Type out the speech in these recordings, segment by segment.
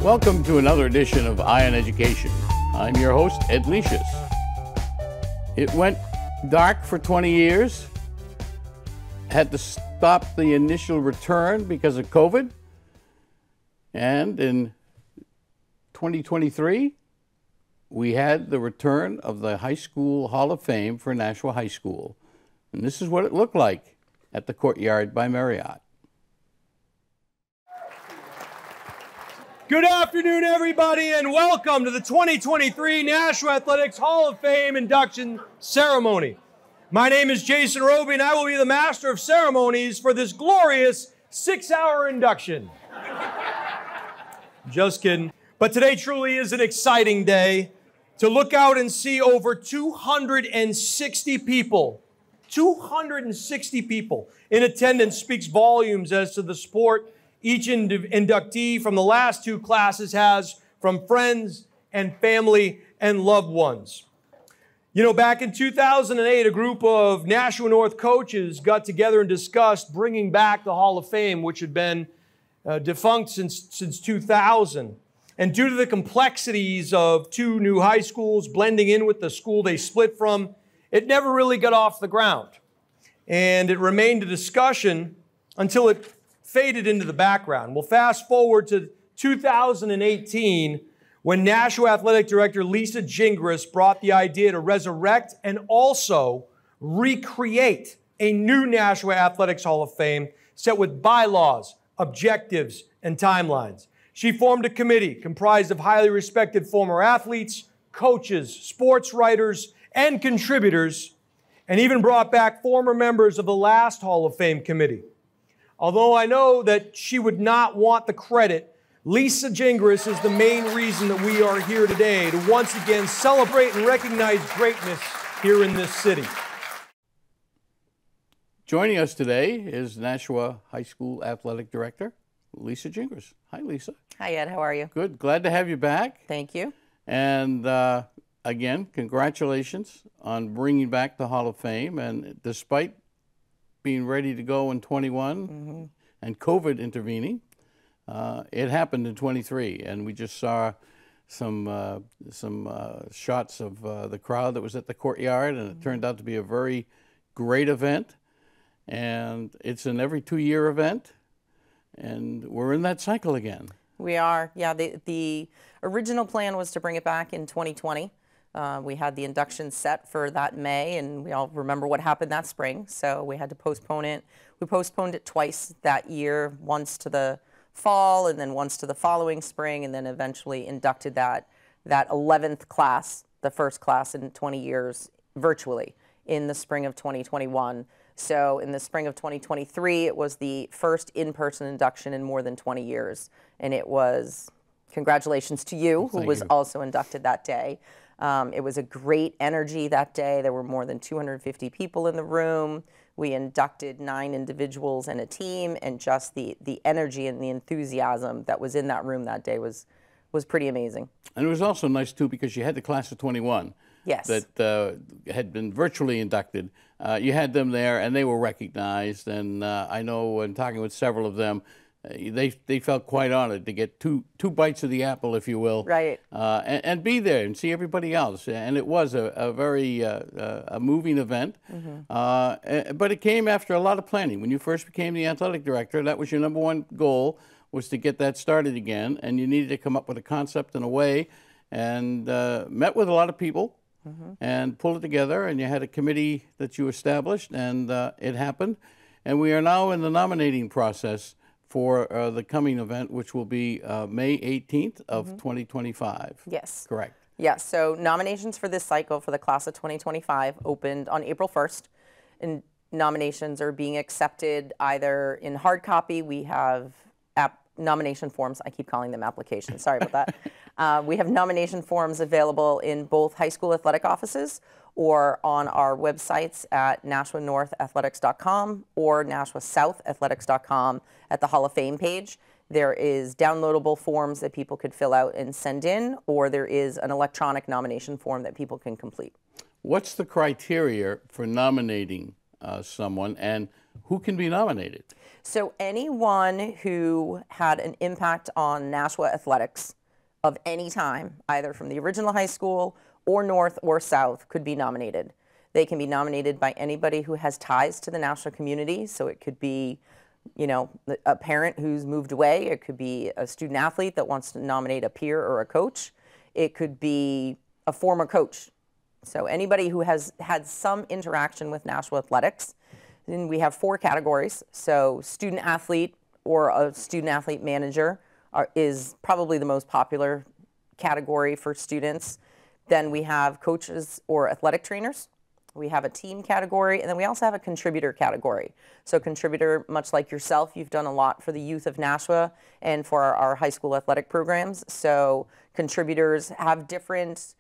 Welcome to another edition of EYe on Education. I'm your host, Ed Leicius. It went dark for 20 years, had to stop the initial return because of COVID, and in 2023, we had the return of the High School Hall of Fame for Nashua High School. And this is what it looked like at the Courtyard by Marriott. Good afternoon, everybody, and welcome to the 2023 Nashua Athletics Hall of Fame induction ceremony. My name is Jason Roby, and I will be the master of ceremonies for this glorious 6-hour induction. Just kidding. But today truly is an exciting day to look out and see over 260 people. 260 people in attendance speaks volumes as to the support each inductee from the last two classes has from friends and family and loved ones. You know, back in 2008, a group of Nashua North coaches got together and discussed bringing back the Hall of Fame, which had been defunct since 2000. And due to the complexities of two new high schools blending in with the school they split from, it never really got off the ground. And it remained a discussion until it faded into the background. Well, fast forward to 2018, when Nashua Athletic Director Lisa Gingras brought the idea to resurrect and also recreate a new Nashua Athletics Hall of Fame set with bylaws, objectives, and timelines. She formed a committee comprised of highly respected former athletes, coaches, sports writers, and contributors, and even brought back former members of the last Hall of Fame committee. Although I know that she would not want the credit, Lisa Gingras is the main reason that we are here today to once again celebrate and recognize greatness here in this city. Joining us today is Nashua High School Athletic Director, Lisa Gingras. Hi, Lisa. Hi, Ed. How are you? Good. Glad to have you back. Thank you. And again, congratulations on bringing back the Hall of Fame. And despite being ready to go in 21 and COVID intervening, it happened in 23. And we just saw some shots of the crowd that was at the Courtyard, and it turned out to be a very great event. And it's an every 2-year event. And we're in that cycle again. We are. Yeah, the original plan was to bring it back in 2020. We had the induction set for that May, and we all remember what happened that spring, so we had to postpone it. We postponed it twice that year, once to the fall and then once to the following spring, and then eventually inducted that 11th class, the first class in 20 years, virtually in the spring of 2021. So in the spring of 2023, it was the first in-person induction in more than 20 years. And it was, congratulations to you, who was also inducted that day. It was a great energy that day. There were more than 250 people in the room. We inducted 9 individuals and a team, and just the energy and the enthusiasm that was in that room that day was pretty amazing. And it was also nice, too, because you had the class of 21. Yes. That had been virtually inducted. You had them there, and they were recognized. And I know, in talking with several of them, they felt quite honored to get two bites of the apple, if you will, right? And be there and see everybody else. And it was a very a moving event. But it came after a lot of planning. When you first became the athletic director, that was your #1 goal, was to get that started again. And you needed to come up with a concept and a way, and met with a lot of people. And pull it together, and you had a committee that you established, and it happened. And we are now in the nominating process for the coming event, which will be May 18th of 2025. Yes. Correct. Yes, so nominations for this cycle for the class of 2025 opened on April 1st, and nominations are being accepted either in hard copy. We have nomination forms. I keep calling them applications. Sorry about that. We have nomination forms available in both high school athletic offices or on our websites at NashuaNorthAthletics.com or NashuaSouthAthletics.com at the Hall of Fame page. There is downloadable forms that people could fill out and send in, or there is an electronic nomination form that people can complete. What's the criteria for nominating someone, and who can be nominated? So anyone who had an impact on Nashua athletics of any time, either from the original high school or north or south, could be nominated. They can be nominated by anybody who has ties to the Nashua community. So it could be, you know, a parent who's moved away. It could be a student athlete that wants to nominate a peer or a coach. It could be a former coach. So anybody who has had some interaction with Nashua athletics. Then we have 4 categories. So student athlete or a student athlete manager is probably the most popular category for students. Then we have coaches or athletic trainers. We have a team category, and then we also have a contributor category. So contributor, much like yourself, you've done a lot for the youth of Nashua and for our high school athletic programs. So contributors have different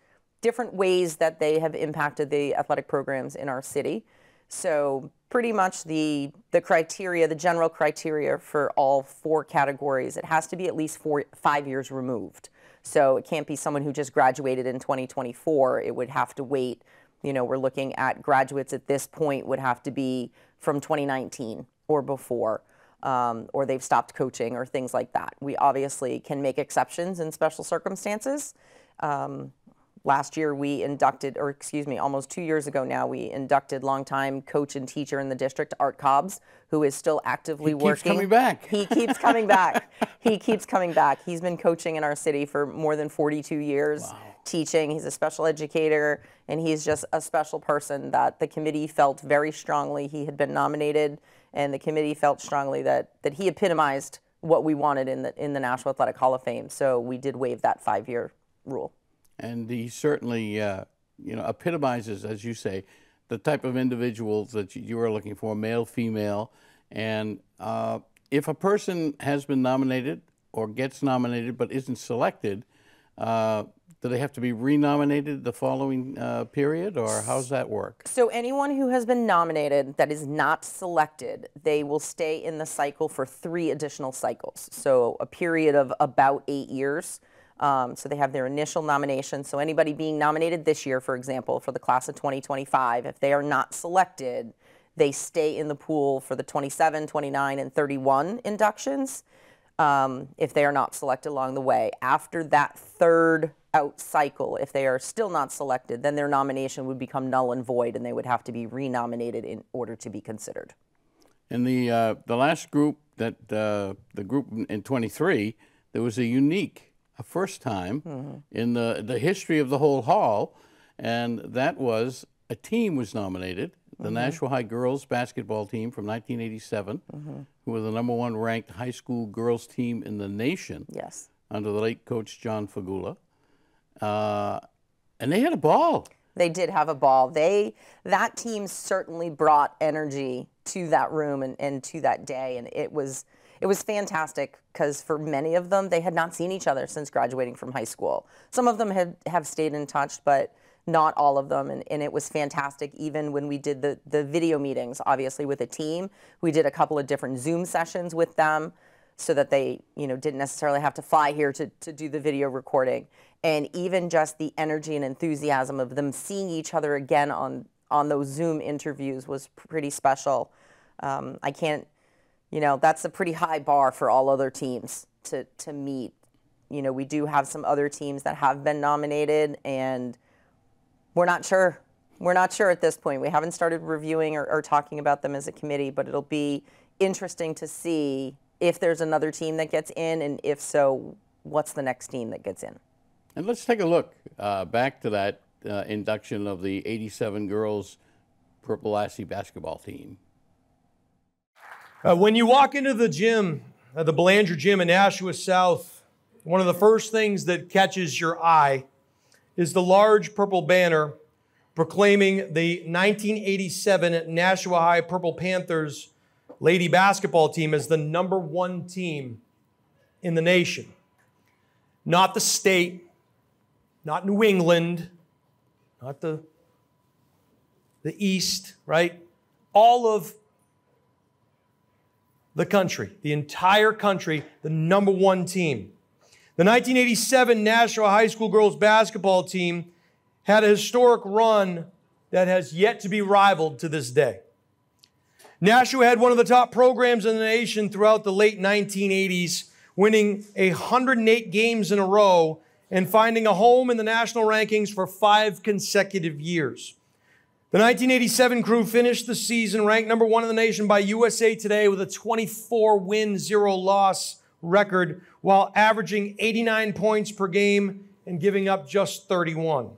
ways that they have impacted the athletic programs in our city. So pretty much the criteria, the general criteria for all 4 categories, it has to be at least 5 years removed. So it can't be someone who just graduated in 2024. It would have to wait. You know, we're looking at graduates at this point would have to be from 2019 or before, or they've stopped coaching or things like that. We obviously can make exceptions in special circumstances. Last year we inducted, or excuse me, almost 2 years ago now, we inducted longtime coach and teacher in the district, Art Cobbs, who is still actively working. He keeps coming back. He keeps coming back. He keeps coming back. He's been coaching in our city for more than 42 years, wow. Teaching. He's a special educator, and he's just a special person that the committee felt very strongly he had been nominated, and the committee felt strongly that he epitomized what we wanted in the National Athletic Hall of Fame. So we did waive that 5-year rule. And he certainly, epitomizes, as you say, the type of individuals that you are looking for, male, female. And if a person has been nominated or gets nominated but isn't selected, do they have to be renominated the following period, or how does that work? So anyone who has been nominated that is not selected, they will stay in the cycle for 3 additional cycles. So a period of about 8 years. So they have their initial nomination. So anybody being nominated this year, for example, for the class of 2025, if they are not selected, they stay in the pool for the 27, 29, and 31 inductions if they are not selected along the way. After that 3rd out cycle, if they are still not selected, then their nomination would become null and void, and they would have to be renominated in order to be considered. In the last group, the group in 23, there was a first time in the history of the whole hall, and that was a team was nominated, the Nashua High girls basketball team from 1987, who were the #1 ranked high school girls team in the nation. Yes. Under the late coach John Fagula. And they had a ball. They did have a ball. That team certainly brought energy to that room and to that day, and it was fantastic because for many of them, they had not seen each other since graduating from high school. Some of them have stayed in touch, but not all of them, and it was fantastic. Even when we did the video meetings, obviously with a team, we did a couple of different Zoom sessions with them so that they didn't necessarily have to fly here to do the video recording. And even just the energy and enthusiasm of them seeing each other again on those Zoom interviews was pretty special. I can't, that's a pretty high bar for all other teams to meet. We do have some other teams that have been nominated, and we're not sure. We're not sure at this point. We haven't started reviewing or talking about them as a committee, but it'll be interesting to see if there's another team that gets in, and if so, what's the next team that gets in. And let's take a look back to that induction of the 87 girls Purple Lassie basketball team. When you walk into the gym, the Belanger Gym in Nashua South, one of the first things that catches your eye is the large purple banner proclaiming the 1987 Nashua High Purple Panthers lady basketball team as the #1 team in the nation. Not the state, not New England, not the East, right? All of the country, the entire country, the #1 team. The 1987 Nashua High School girls basketball team had a historic run that has yet to be rivaled to this day. Nashua had one of the top programs in the nation throughout the late 1980s, winning 108 games in a row and finding a home in the national rankings for 5 consecutive years. The 1987 crew finished the season ranked number 1 in the nation by USA Today with a 24-win, 0-loss record while averaging 89 points per game and giving up just 31.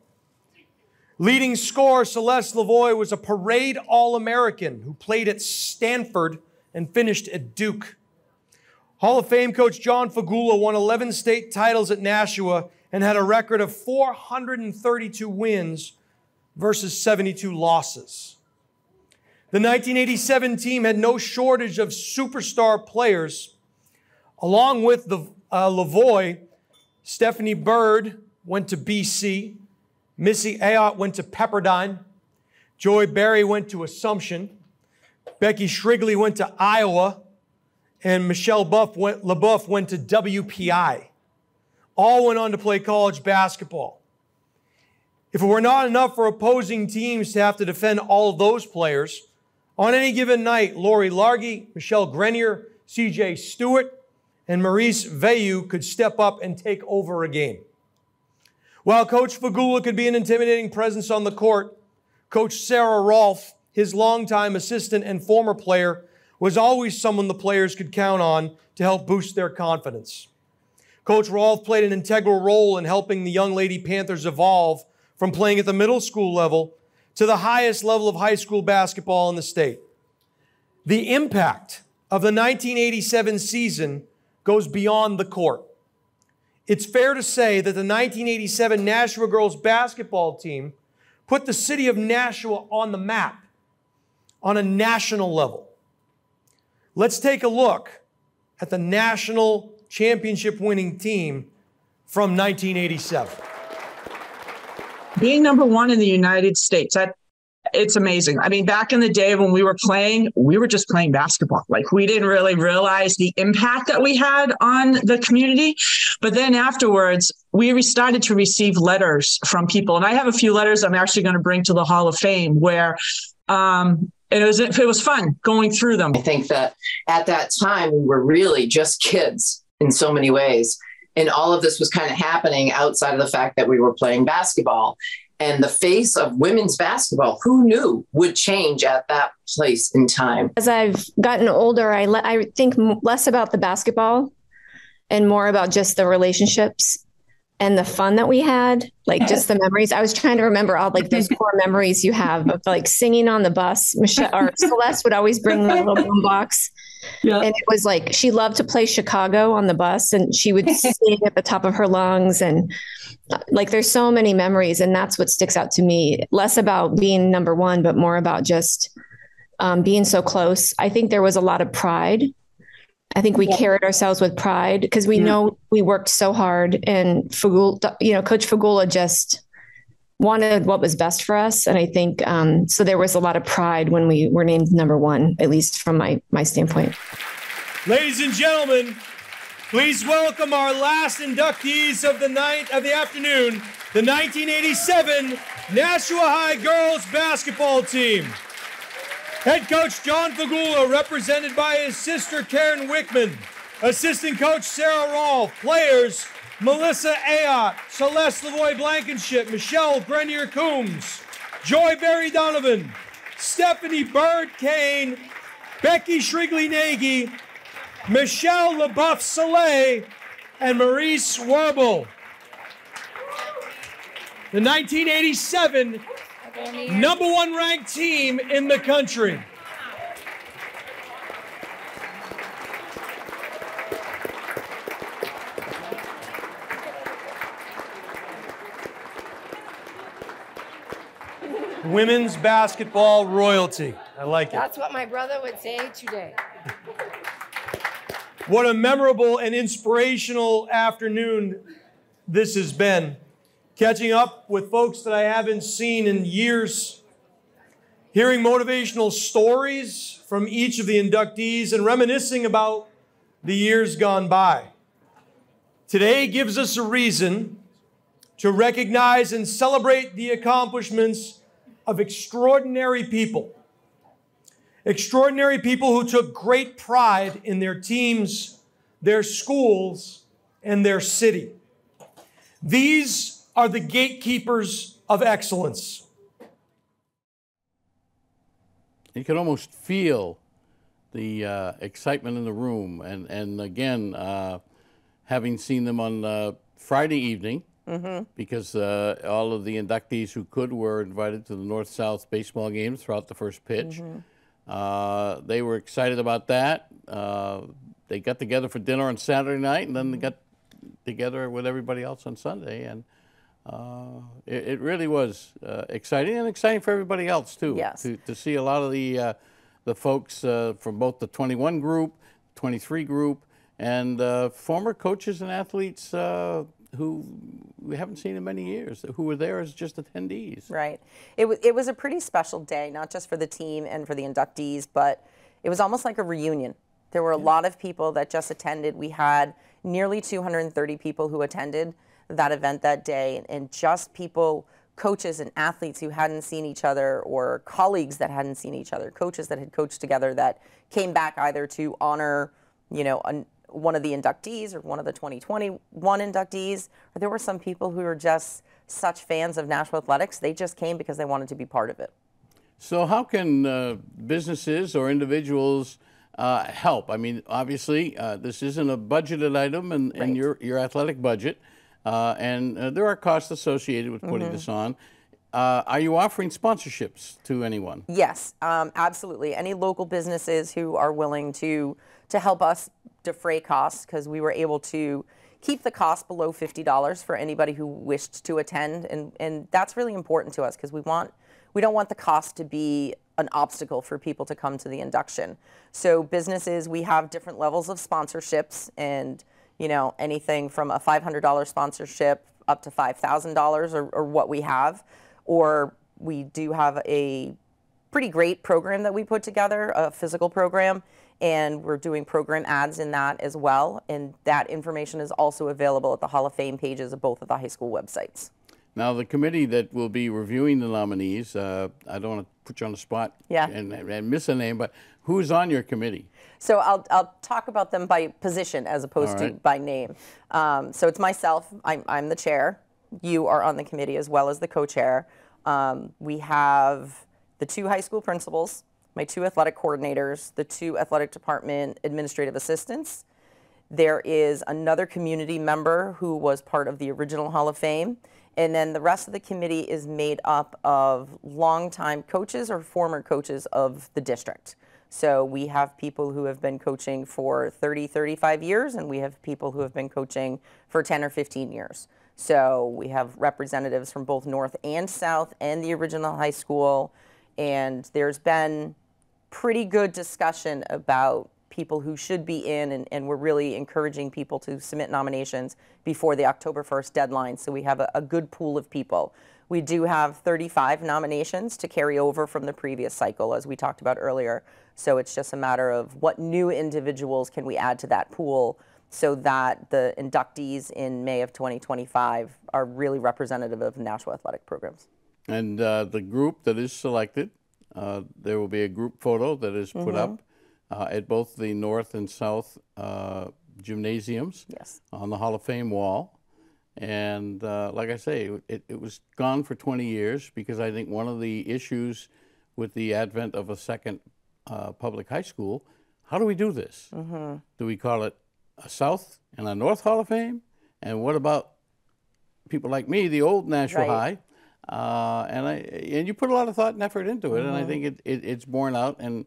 Leading scorer Celeste Lavoie was a parade All-American who played at Stanford and finished at Duke. Hall of Fame coach John Fagula won 11 state titles at Nashua and had a record of 432 wins versus 72 losses. The 1987 team had no shortage of superstar players. Along with the Lavoie, Stephanie Bird went to BC. Missy Ayotte went to Pepperdine. Joy Berry went to Assumption. Becky Shrigley went to Iowa. And Michelle LaBeouf went to WPI. All went on to play college basketball. If it were not enough for opposing teams to have to defend all of those players, on any given night, Lori Largy, Michelle Grenier, CJ Stewart, and Maurice Veilleux could step up and take over a game. While Coach Fagula could be an intimidating presence on the court, Coach Sarah Rolfe, his longtime assistant and former player, was always someone the players could count on to help boost their confidence. Coach Rolfe played an integral role in helping the Young Lady Panthers evolve from playing at the middle school level to the highest level of high school basketball in the state. The impact of the 1987 season goes beyond the court. It's fair to say that the 1987 Nashua girls basketball team put the city of Nashua on the map on a national level. Let's take a look at the national championship winning team from 1987. Being number 1 in the United States, it's amazing. I mean, back in the day when we were playing, we were just playing basketball. Like, we didn't really realize the impact that we had on the community. But then afterwards, we started to receive letters from people. And I have a few letters I'm actually going to bring to the Hall of Fame where it was fun going through them. I think that at that time, we were really just kids in so many ways. And all of this was kind of happening outside of the fact that we were playing basketball. And the face of women's basketball, who knew, would change at that place in time. As I've gotten older, I think less about the basketball and more about just the relationships and the fun that we had, like just the memories. I was trying to remember all like those core memories you have of like singing on the bus. Michelle or Celeste would always bring the little boom box. Yeah. And it was like, she loved to play Chicago on the bus and she would sing at the top of her lungs. And like, there's so many memories, and that's what sticks out to me. Less about being number 1, but more about just being so close. I think there was a lot of pride. I think we carried ourselves with pride because we know we worked so hard, and Fagula, Coach Fagula just wanted what was best for us. And I think, so there was a lot of pride when we were named number 1, at least from my standpoint. Ladies and gentlemen, please welcome our last inductees of the afternoon, the 1987 Nashua High girls basketball team. Head coach John Fagula, represented by his sister Karen Wickman. Assistant coach Sarah Rolfe. Players Melissa Ayotte, Celeste Lavoie Blankenship, Michelle Grenier Coombs, Joy Berry Donovan, Stephanie Bird Kane, Becky Shrigley Nagy, Michelle LaBeouf Soleil, and Maurice Warble. The 1987 number 1 ranked team in the country. Women's basketball royalty. I like it. That's what my brother would say today. What a memorable and inspirational afternoon this has been. Catching up with folks that I haven't seen in years, hearing motivational stories from each of the inductees, and reminiscing about the years gone by. Today gives us a reason to recognize and celebrate the accomplishments of extraordinary people. Extraordinary people who took great pride in their teams, their schools, and their city. These are the gatekeepers of excellence. You can almost feel the excitement in the room. And again, having seen them on Friday evening, because all of the inductees who could were invited to the North-South baseball games throughout the first pitch. They were excited about that. They got together for dinner on Saturday night, and then they got together with everybody else on Sunday. And it really was exciting, and exciting for everybody else too. Yes. To see a lot of the folks from both the 21 group, 23 group, and former coaches and athletes who we haven't seen in many years, who were there as just attendees. Right. It was a pretty special day, not just for the team and for the inductees, but it was almost like a reunion. There were a lot of people that just attended. We had nearly 230 people who attended that event that day, and just people, coaches and athletes who hadn't seen each other, or colleagues that hadn't seen each other, coaches that had coached together that came back either to honor, you know, one of the inductees or one of the 2021 inductees, or there were some people who were just such fans of Nashua athletics, they just came because they wanted to be part of it. So how can businesses or individuals help? I mean, obviously, this isn't a budgeted item in your athletic budget, and there are costs associated with putting this on. Are you offering sponsorships to anyone? Yes, absolutely. Any local businesses who are willing to help us defray costs, because we were able to keep the cost below $50 for anybody who wished to attend, and that's really important to us because we don't want the cost to be an obstacle for people to come to the induction. So businesses, we have different levels of sponsorships, and you know, anything from a $500 sponsorship up to $5,000 or what we have. Or we do have a pretty great program that we put together, a physical program, and we're doing program ads in that as well. And that information is also available at the Hall of Fame pages of both of the high school websites. Now, the committee that will be reviewing the nominees, I don't want to put you on the spot and miss a name, but who's on your committee? So I'll talk about them by position as opposed to by name. So it's myself, I'm the chair. You are on the committee as well as the co-chair. We have the 2 high school principals, my 2 athletic coordinators, the 2 athletic department administrative assistants. There is another community member who was part of the original Hall of Fame. And then the rest of the committee is made up of longtime coaches or former coaches of the district. So we have people who have been coaching for 30, 35 years, and we have people who have been coaching for 10 or 15 years. So we have representatives from both North and South and the original high school. And there's been pretty good discussion about people who should be in, and we're really encouraging people to submit nominations before the October 1st deadline, so we have a good pool of people. We do have 35 nominations to carry over from the previous cycle, as we talked about earlier, so it's just a matter of what new individuals can we add to that pool so that the inductees in May of 2025 are really representative of Nashua athletic programs. And the group that is selected, there will be a group photo that is put up at both the North and South gymnasiums on the Hall of Fame wall. And like I say, it was gone for 20 years because I think one of the issues with the advent of a second public high school, how do we do this? Do we call it a South and a North Hall of Fame? And what about people like me, the old Nashua High? And you put a lot of thought and effort into it, and I think it's borne out, and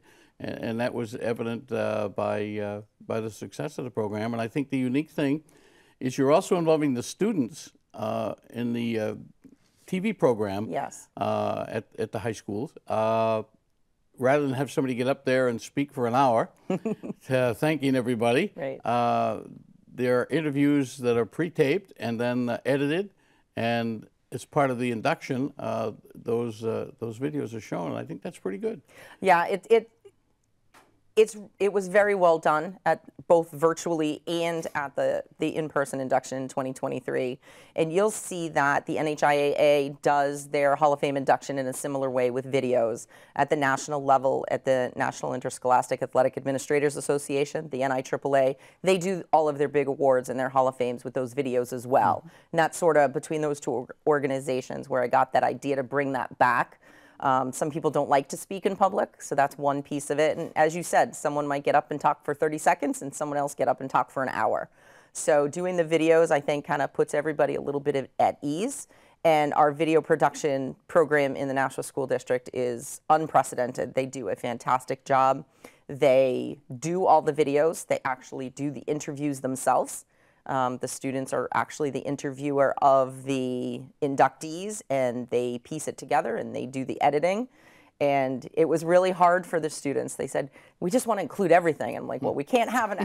that was evident by the success of the program. And I think the unique thing is you're also involving the students in the TV program at the high schools. Rather than have somebody get up there and speak for an hour thanking everybody, there are interviews that are pre-taped and then edited, and as part of the induction, those videos are shown, and I think that's pretty good. Yeah, It was very well done at both virtually and at the in-person induction in 2023. And you'll see that the NHIAA does their Hall of Fame induction in a similar way with videos at the national level, at the National Interscholastic Athletic Administrators Association, the NIAAA. They do all of their big awards and their Hall of Fames with those videos as well. And that's sort of between those two organizations where I got that idea to bring that back. Some people don't like to speak in public, so that's one piece of it. And as you said, someone might get up and talk for 30 seconds and someone else get up and talk for an hour. So doing the videos, I think, kind of puts everybody a little bit at ease. And our video production program in the Nashua School District is unprecedented. They do a fantastic job. They do all the videos. They actually do the interviews themselves. The students are actually the interviewer of the inductees, and they piece it together and they do the editing. And it was really hard for the students. They said, we just want to include everything. I'm like, well, we can't have an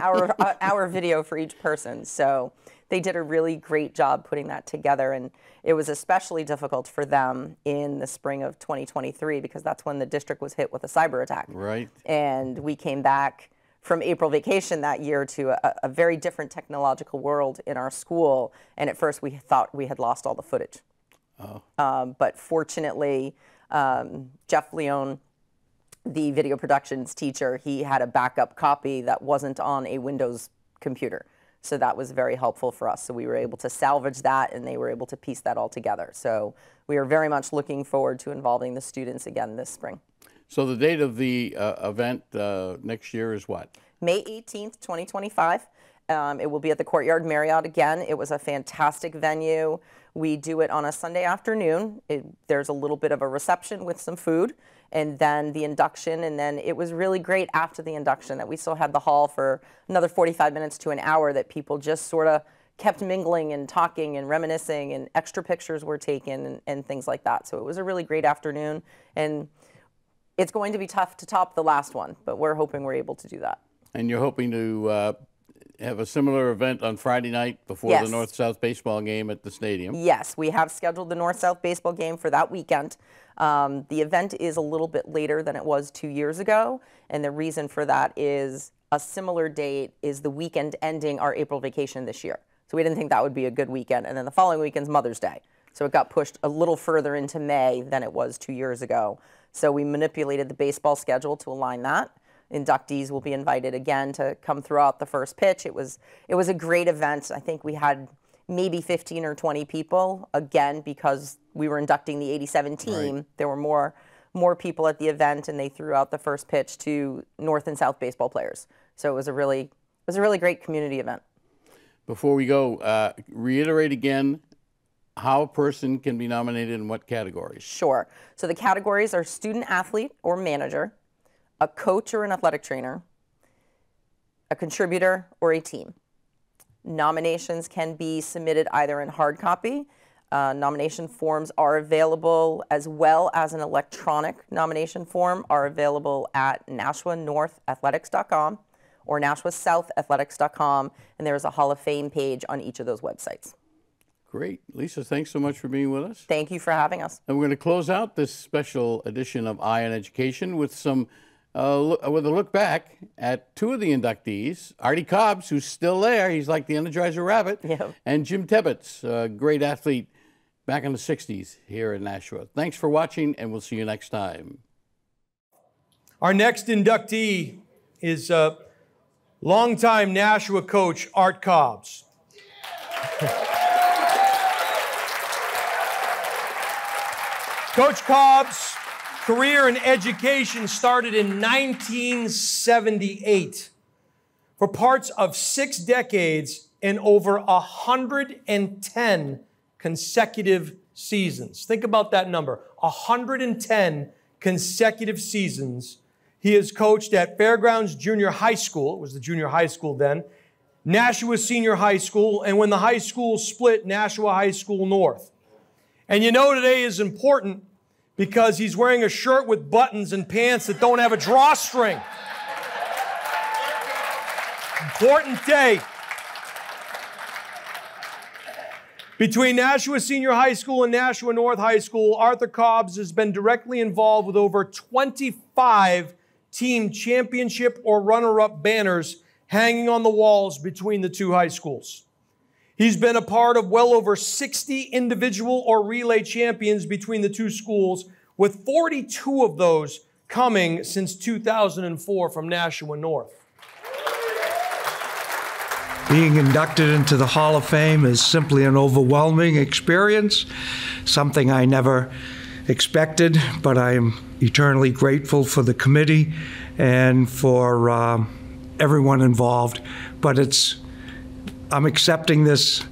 hour video for each person. So they did a really great job putting that together. And it was especially difficult for them in the spring of 2023 because that's when the district was hit with a cyber attack. Right. And we came back from April vacation that year to a very different technological world in our school. And at first we thought we had lost all the footage. Oh. But fortunately, Jeff Leone, the video productions teacher, he had a backup copy that wasn't on a Windows computer. So that was very helpful for us. So we were able to salvage that and they were able to piece that all together. So we are very much looking forward to involving the students again this spring. So the date of the event next year is what? May 18th, 2025. It will be at the Courtyard Marriott again. It was a fantastic venue. We do it on a Sunday afternoon. There's a little bit of a reception with some food and then the induction. And then it was really great after the induction that we still had the hall for another 45 minutes to an hour that people just sort of kept mingling and talking and reminiscing and extra pictures were taken and things like that. So it was a really great afternoon. And it's going to be tough to top the last one, but we're hoping we're able to do that. And you're hoping to have a similar event on Friday night before Yes. the North-South baseball game at the stadium? Yes, we have scheduled the North-South baseball game for that weekend. The event is a little bit later than it was 2 years ago, and the reason for that is a similar date is the weekend ending our April vacation this year. So we didn't think that would be a good weekend, and then the following weekend's Mother's Day. So it got pushed a little further into May than it was 2 years ago. So we manipulated the baseball schedule to align that. Inductees will be invited again to come throughout the first pitch. It was a great event. I think we had maybe 15 or 20 people, again, because we were inducting the 87 team. Right. There were more people at the event, and they threw out the first pitch to North and South baseball players. So it was a really great community event. Before we go, reiterate again how a person can be nominated in what categories? Sure. So the categories are student athlete or manager, a coach or an athletic trainer, a contributor, or a team. Nominations can be submitted either in hard copy. Nomination forms are available, as well as an electronic nomination form are available at NashuaNorthAthletics.com or NashuaSouthAthletics.com, and there's a Hall of Fame page on each of those websites. Great. Lisa, thanks so much for being with us. Thank you for having us. And we're going to close out this special edition of Eye on Education with some with a look back at two of the inductees, Artie Cobbs, who's still there. He's like the Energizer Rabbit. Yep. And Jim Tebbetts, a great athlete back in the 60s here in Nashua. Thanks for watching, and we'll see you next time. Our next inductee is longtime Nashua coach Art Cobbs. Coach Cobb's career in education started in 1978. For parts of 6 decades and over 110 consecutive seasons. Think about that number, 110 consecutive seasons. He has coached at Fairgrounds Junior High School, it was the junior high school then, Nashua Senior High School, and when the high schools split, Nashua High School North. And you know today is important because he's wearing a shirt with buttons and pants that don't have a drawstring. Important day. Between Nashua Senior High School and Nashua North High School, Arthur Cobbs has been directly involved with over 25 team championship or runner-up banners hanging on the walls between the two high schools. He's been a part of well over 60 individual or relay champions between the two schools, with 42 of those coming since 2004 from Nashua North. Being inducted into the Hall of Fame is simply an overwhelming experience, something I never expected, but I am eternally grateful for the committee and for everyone involved. But I'm accepting this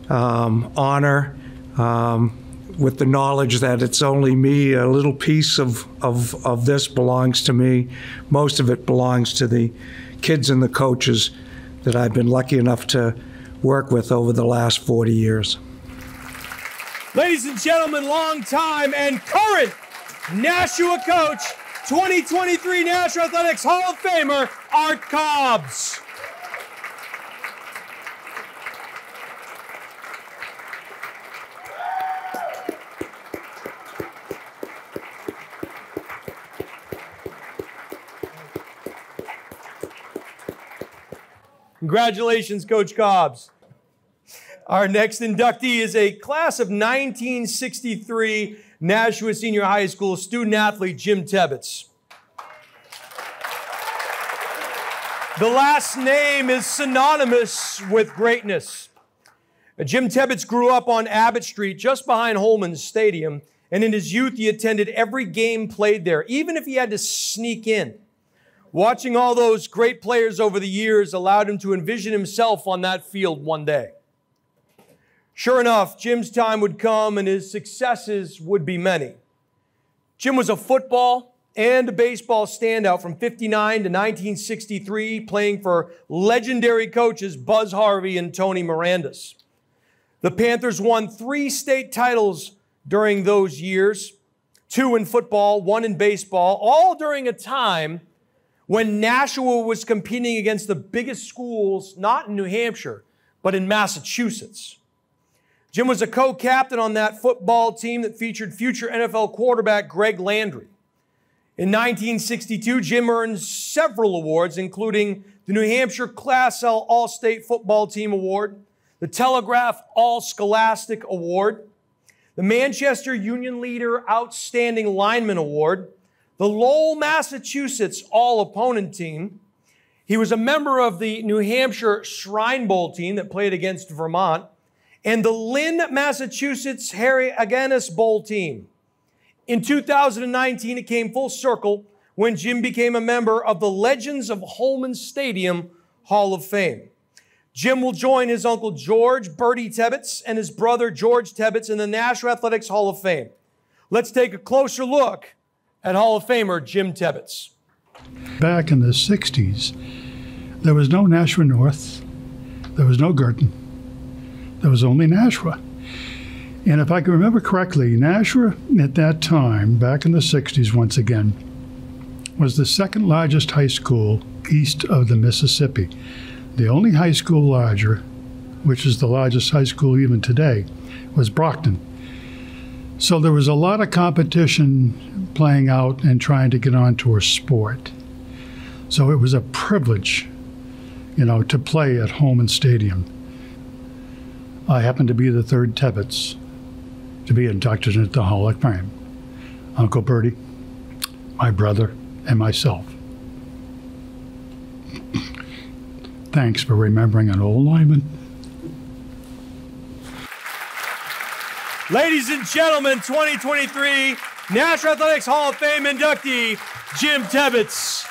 honor with the knowledge that it's only me. A little piece of this belongs to me. Most of it belongs to the kids and the coaches that I've been lucky enough to work with over the last 40 years. Ladies and gentlemen, long-time and current Nashua coach, 2023 Nashua Athletics Hall of Famer, Art Cobbs. Congratulations, Coach Cobbs. Our next inductee is a class of 1963 Nashua Senior High School student-athlete, Jim Tebbets. The last name is synonymous with greatness. Jim Tebbets grew up on Abbott Street, just behind Holman's Stadium, and in his youth, he attended every game played there, even if he had to sneak in. Watching all those great players over the years allowed him to envision himself on that field one day. Sure enough, Jim's time would come and his successes would be many. Jim was a football and a baseball standout from 59 to 1963, playing for legendary coaches Buzz Harvey and Tony Mirandas. The Panthers won 3 state titles during those years, 2 in football, 1 in baseball, all during a time when Nashua was competing against the biggest schools, not in New Hampshire, but in Massachusetts. Jim was a co-captain on that football team that featured future NFL quarterback Greg Landry. In 1962, Jim earned several awards, including the New Hampshire Class L All-State Football Team Award, the Telegraph All-Scholastic Award, the Manchester Union Leader Outstanding Lineman Award, the Lowell, Massachusetts All-Opponent Team. He was a member of the New Hampshire Shrine Bowl team that played against Vermont, and the Lynn, Massachusetts Harry Agganis Bowl team. In 2019, it came full circle when Jim became a member of the Legends of Holman Stadium Hall of Fame. Jim will join his uncle George Bertie Tebbets and his brother George Tebbets in the Nashua Athletics Hall of Fame. Let's take a closer look at Hall of Famer Jim Tebbets. Back in the 60s, there was no Nashua North, there was no Girton, there was only Nashua. And if I can remember correctly, Nashua at that time, back in the 60s once again, was the second largest high school east of the Mississippi. The only high school larger, which is the largest high school even today, was Brockton. So there was a lot of competition playing out and trying to get onto a sport. So it was a privilege, to play at Holman Stadium. I happened to be the third Tebbets to be inducted into the Hall of Fame. Uncle Bertie, my brother, and myself. Thanks for remembering an old lineman. Ladies and gentlemen, 2023 Nashua Athletics Hall of Fame inductee, Jim Tebbets.